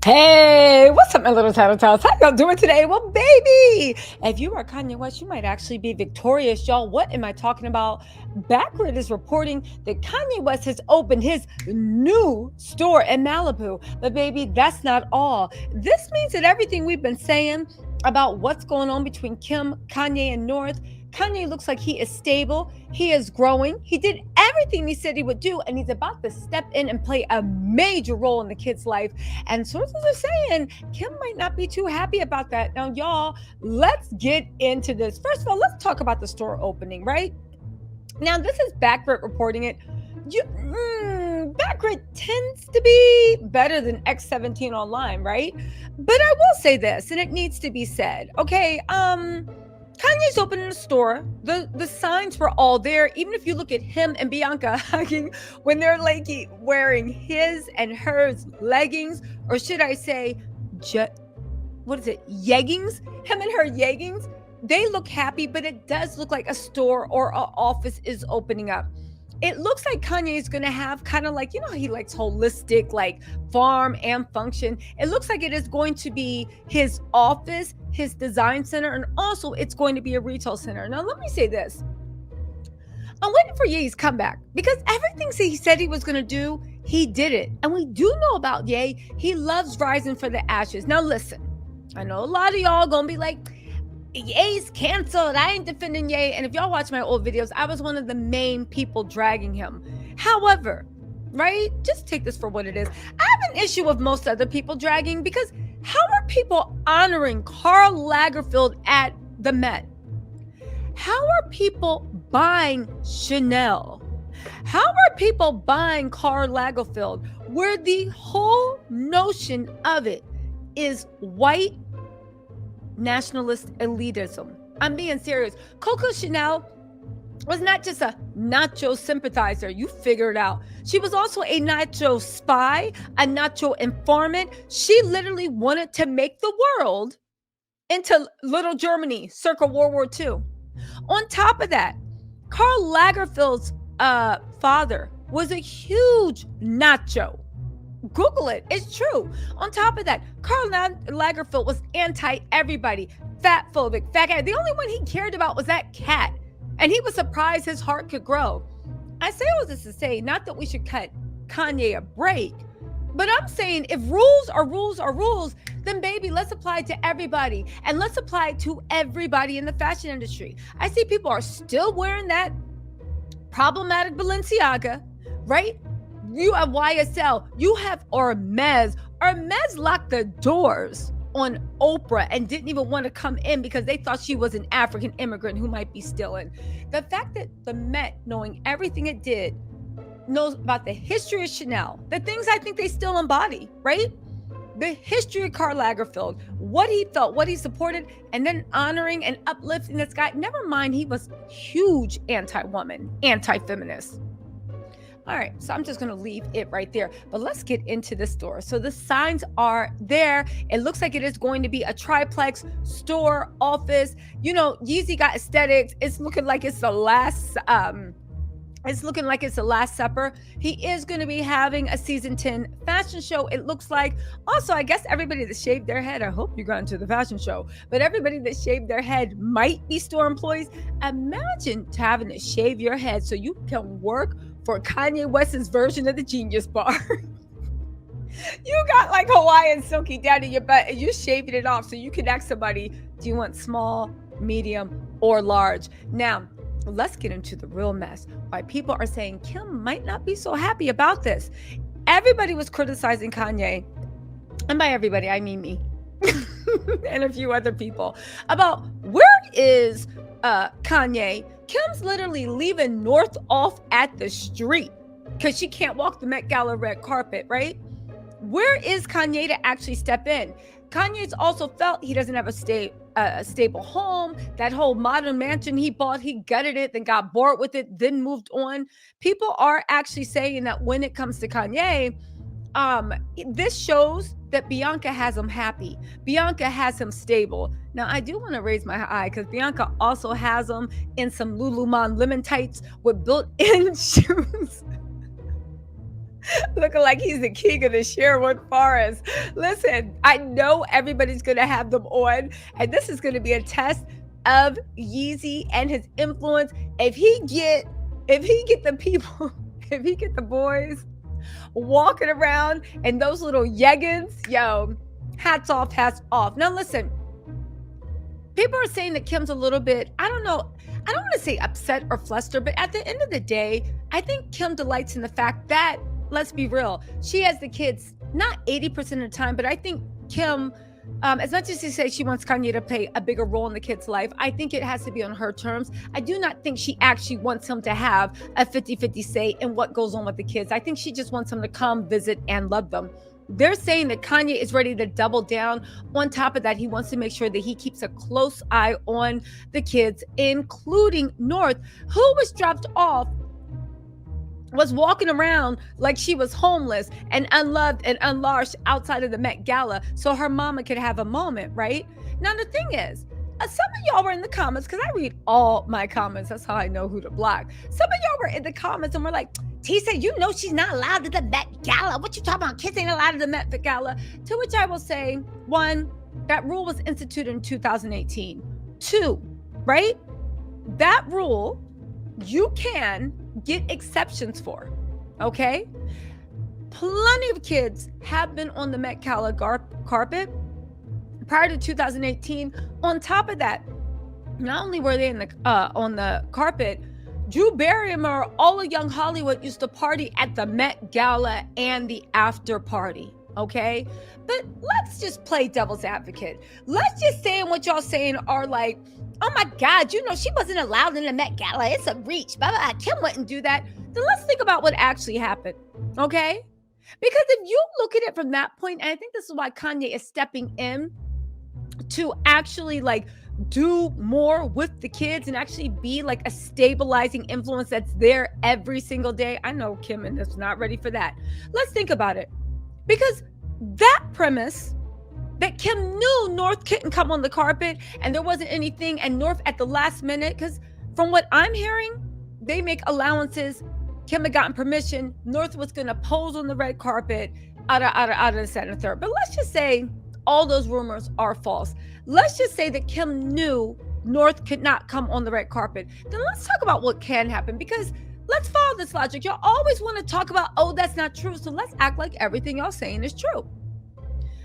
Hey, what's up, my little tattletales? How y'all doing today? Well, baby, if you are Kanye West, you might actually be victorious, y'all. What am I talking about? Backward is reporting that Kanye West has opened his new store in Malibu. But, baby, that's not all. This means that everything we've been saying about what's going on between Kim, Kanye, and North, Kanye looks like he is stable. He is growing. He did everything he said he would do, and he's about to step in and play a major role in the kid's life. And sources are saying Kim might not be too happy about that. Now, y'all, let's get into this. First of all, let's talk about the store opening, right? Now, this is Backward reporting it. Backward tends to be better than X17 online, right? But I will say this, and it needs to be said. Okay, Kanye's opening a store. The signs were all there. Even if you look at him and Bianca hugging when they're like wearing his and hers leggings, or should I say, what is it? Yeggings? Him and her yeggings. They look happy, but it does look like a store or an office is opening up. It looks like Kanye is going to have kind of like, he likes holistic, like farm and function. It looks like it is going to be his office, his design center, and also it's going to be a retail center. Now, let me say this. I'm waiting for Ye's comeback because everything he said he was going to do, he did it. And we do know about Ye. He loves rising for the ashes. Now, listen, I know a lot of y'all going to be like, Ye's canceled. I ain't defending Ye. And if y'all watch my old videos, I was one of the main people dragging him. However, right? Just take this for what it is. I have an issue with most other people dragging because how are people honoring Karl Lagerfeld at the Met? How are people buying Chanel? How are people buying Karl Lagerfeld where the whole notion of it is white nationalist elitism? I'm being serious. Coco Chanel was not just a nacho sympathizer. You figure it out. She was also a nacho spy, a nacho informant. She literally wanted to make the world into little Germany circa World War II. On top of that, Karl Lagerfeld's father was a huge nacho. Google it. It's true. On top of that, Karl Lagerfeld was anti-everybody, fat-phobic, fat guy. The only one he cared about was that cat. And he was surprised his heart could grow. I say all this to say, not that we should cut Kanye a break, but I'm saying if rules are rules are rules, then baby, let's apply it to everybody. And let's apply it to everybody in the fashion industry. I see people are still wearing that problematic Balenciaga, right? You have YSL, you have Hermes. Hermes locked the doors on Oprah and didn't even want to come in because they thought she was an African immigrant who might be stealing. The fact that the Met, knowing everything it did, knows about the history of Chanel, the things I think they still embody, right? The history of Karl Lagerfeld, what he felt, what he supported, and then honoring and uplifting this guy. Never mind, he was huge anti-woman, anti-feminist. All right, so I'm just going to leave it right there. But let's get into the store. So the signs are there. It looks like it is going to be a triplex store, office. Yeezy got aesthetics. It's looking like it's the last supper. He is going to be having a season 10 fashion show. It looks like. Also, I guess everybody that shaved their head, I hope you got into the fashion show, but everybody that shaved their head might be store employees. Imagine having to shave your head so you can work for Kanye West's version of the Genius Bar. You got like Hawaiian silky down in your butt and you shaving it off so you can ask somebody, do you want small, medium, or large? Now, let's get into the real mess. Why people are saying Kim might not be so happy about this. Everybody was criticizing Kanye, and by everybody, I mean me and a few other people, about where is Kanye? Kim's literally leaving North off at the street because she can't walk the Met Gala red carpet, right? Where is Kanye to actually step in? Kanye's also felt he doesn't have a stable home. That whole modern mansion he bought, he gutted it, then got bored with it, then moved on. People are actually saying that when it comes to Kanye, this shows that Bianca has him happy. Bianca has him stable. Now, I do want to raise my eye because Bianca also has him in some Lululemon lemon tights with built-in shoes. Looking like he's the king of the Sherwood Forest. Listen, I know everybody's going to have them on, and this is going to be a test of Yeezy and his influence. If he get the people, if he get the boys walking around in those little yeggins, yo, hats off, hats off. Now listen, people are saying that Kim's a little bit, I don't know, I don't want to say upset or flustered, but at the end of the day, I think Kim delights in the fact that, let's be real, she has the kids not 80% of the time, but I think Kim, as much as she says she wants Kanye to play a bigger role in the kid's life, I think it has to be on her terms. I do not think she actually wants him to have a 50-50 say in what goes on with the kids. I think she just wants him to come visit and love them. They're saying that Kanye is ready to double down. On top of that, he wants to make sure that he keeps a close eye on the kids, including North, who was dropped off, was walking around like she was homeless and unloved and unlarged outside of the Met Gala so her mama could have a moment, right? Now, the thing is, some of y'all were in the comments, because I read all my comments. That's how I know who to block. Some of y'all were in the comments and were like, Tisa, you know she's not allowed to the Met Gala. What you talking about? Kids ain't allowed to the Met Gala. To which I will say, one, that rule was instituted in 2018. Two, right? That rule you can get exceptions for, okay? Plenty of kids have been on the Met Gala carpet prior to 2018. On top of that, not only were they on the carpet, Drew Barrymore, all of young Hollywood used to party at the Met Gala and the after party, okay? But let's just play devil's advocate. Let's just say what y'all saying are like, oh my God, you know, she wasn't allowed in the Met Gala. It's a reach. Blah, blah, blah. Kim wouldn't do that. Then let's think about what actually happened, okay? Because if you look at it from that point, and I think this is why Kanye is stepping in to actually like do more with the kids and actually be like a stabilizing influence that's there every single day. I know Kim is not ready for that. Let's think about it. Because that premise that Kim knew North couldn't come on the carpet and there wasn't anything, and North at the last minute, because from what I'm hearing, they make allowances. Kim had gotten permission. North was going to pose on the red carpet out of the second and third. But let's just say all those rumors are false. Let's just say that Kim knew North could not come on the red carpet. Then let's talk about what can happen, because let's follow this logic. Y'all always want to talk about, oh, that's not true. So let's act like everything y'all saying is true,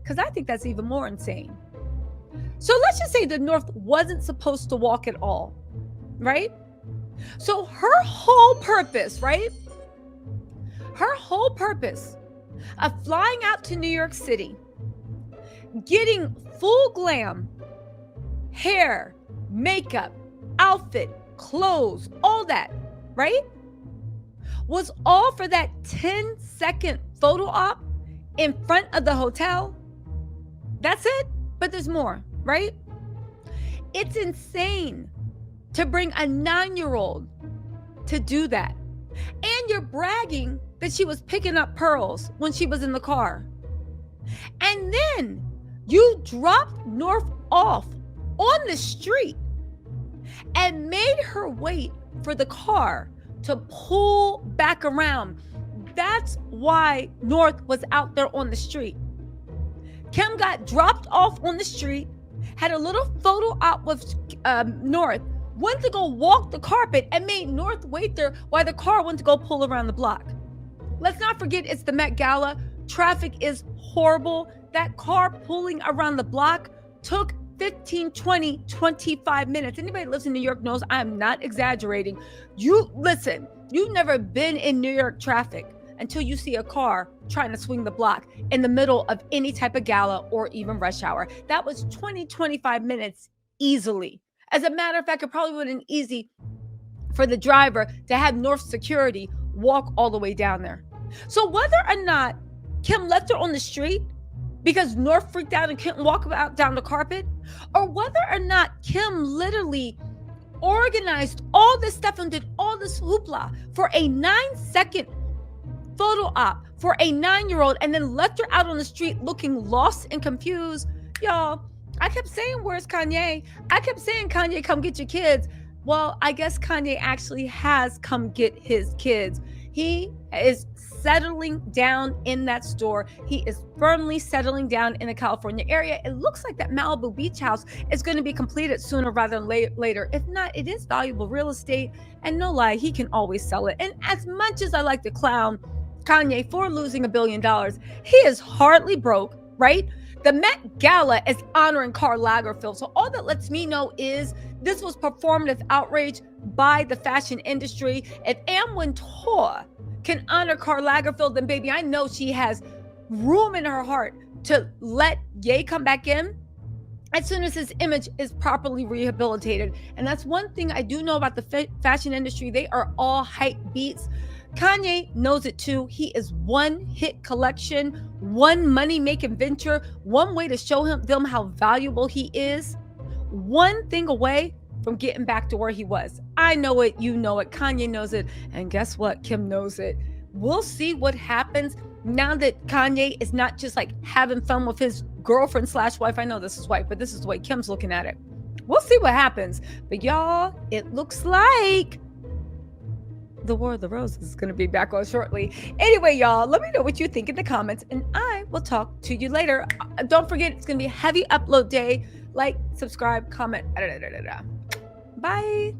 because I think that's even more insane. So let's just say that North wasn't supposed to walk at all, right? So her whole purpose, right? Her whole purpose of flying out to New York City, getting full glam, hair, makeup, outfit, clothes, all that, right? Was all for that 10-second photo op in front of the hotel. That's it. But there's more, right? It's insane to bring a 9-year-old to do that. And you're bragging that she was picking up pearls when she was in the car. And then you dropped North off on the street and made her wait for the car to pull back around. That's why North was out there on the street. Kim got dropped off on the street, had a little photo op with North, went to go walk the carpet, and made North wait there while the car went to go pull around the block. Let's not forget it's the Met Gala. Traffic is horrible. That car pulling around the block took 15, 20, 25 minutes. Anybody that lives in New York knows I'm not exaggerating. You've never been in New York traffic until you see a car trying to swing the block in the middle of any type of gala or even rush hour. That was 20, 25 minutes easily. As a matter of fact, it probably would have been easy for the driver to have North security walk all the way down there. So whether or not Kim left her on the street because North freaked out and couldn't walk out down the carpet, or whether or not Kim literally organized all this stuff and did all this hoopla for a 9-second photo op for a 9-year-old and then left her out on the street looking lost and confused. Y'all, I kept saying, where's Kanye? I kept saying, Kanye, come get your kids. Well, I guess Kanye actually has come get his kids. He is settling down in that store. He is firmly settling down in the California area. It looks like that Malibu beach house is going to be completed sooner rather than later. If not, it is valuable real estate, and no lie, he can always sell it. And as much as I like to clown Kanye for losing $1 billion, he is hardly broke, right? The Met Gala is honoring Karl Lagerfeld. So all that lets me know is this was performative outrage by the fashion industry. If Amwin Tour can honor Karl Lagerfeld, then baby, I know she has room in her heart to let Ye come back in as soon as his image is properly rehabilitated. And that's one thing I do know about the fashion industry. They are all hype beats. Kanye knows it too. He is one hit collection, one money-making venture, one way to show them how valuable he is, one thing away from getting back to where he was. I know it, you know it, Kanye knows it, and guess what? Kim knows it. We'll see what happens now that Kanye is not just like having fun with his girlfriend/wife. I know this is wife, but this is the way Kim's looking at it. We'll see what happens. But y'all, it looks like the War of the Roses is going to be back on shortly. Anyway, y'all, let me know what you think in the comments, and I will talk to you later. Don't forget, it's going to be a heavy upload day. Like, subscribe, comment. Bye.